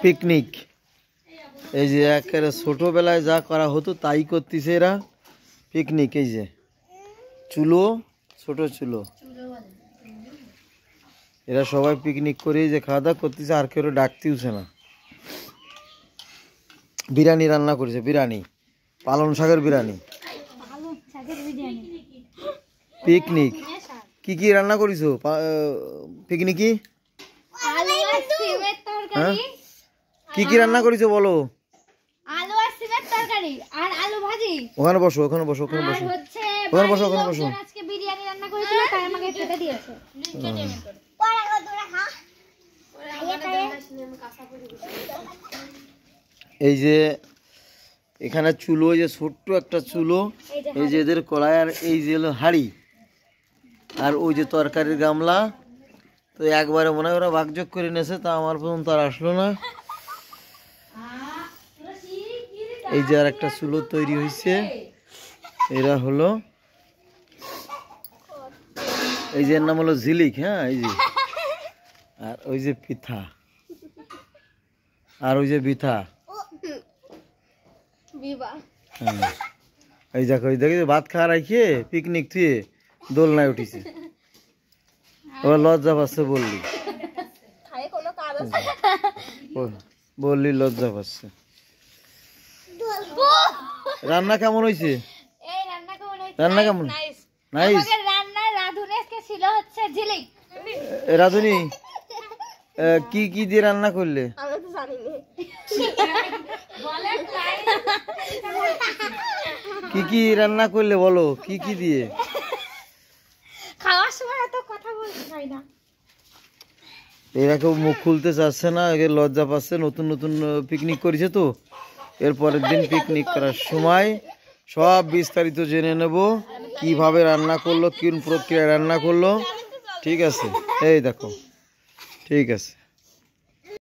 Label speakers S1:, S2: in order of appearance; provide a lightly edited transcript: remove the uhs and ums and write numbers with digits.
S1: Picnic. এই যে একেবারে ছোটবেলায় যা করা হতো তাই করতেছে এরা, পিকনিক। এই যে চুলো, ছোট চুলো, এরা সবাই পিকনিক করে যে খাওয়া দাওয়া করতেছে, আর কেউ ডাকতেওছে না। বিরিয়ানি রান্না করেছে, বিরিয়ানি, পালং শাকের বিরিয়ানি। পিকনিক কি কি রান্না করিছো পিকনিকি? হ্যাঁ, কি কি রান্না করিছো বলো?
S2: আলু আর সিমের তরকারি আর আলু ভাজি।
S1: ওখানে বসো, ওখানে বসো, ওখানে বসো, ওখানে বসো, ওখানে বসো।
S2: আজকে বিরিয়ানি রান্না করেছিল, তাই আমাকে খেতে দিয়েছে।
S1: এই যে এখানে চুলো, এই যে ছোট্ট একটা চুলো, এই যে এদের কড়াই, আর এই যে হলো হাঁড়ি, আর ওই যে তরকারির গামলা। তো একবারে মনে হয় ওরা ভাগযোগ করে নিয়েছে, তা আমার পর্যন্ত আর আসলো না। এই যে আর একটা চুলো তৈরি হয়েছে, এরা হলো, এই যে এর নাম হলো ঝিলিক। হ্যাঁ, এই যে, আর ওই যে পিঠা, আর ওই যে বিথা। হ্যাঁ, এই দেখো, এই দেখো ভাত খাওয়া রাখিয়ে পিকনিক থুয়ে দোলনায় উঠিছে। ওরা লজ্জা পাচ্ছে বললি, বললি লজ্জা পাচ্ছে। রান্না কেমন হয়েছে? রান্না কেমন? নাইস। রাধুনি, কি কি দিয়ে রান্না করলে? কি কি রান্না করলে বলো, কি কি দিয়ে?
S2: খাওয়ার সময় এত কথা বলতে চাই না।
S1: এরা কেউ মুখ খুলতে চাচ্ছে না, এর লজ্জা পাচ্ছে। নতুন নতুন পিকনিক করেছে তো, এর পরের দিন পিকনিক করার সময় সব বিস্তারিত জেনে নেব, কিভাবে রান্না করলো, কোন প্রক্রিয়ায় রান্না করলো। ঠিক আছে, এই দেখো, ঠিক আছে।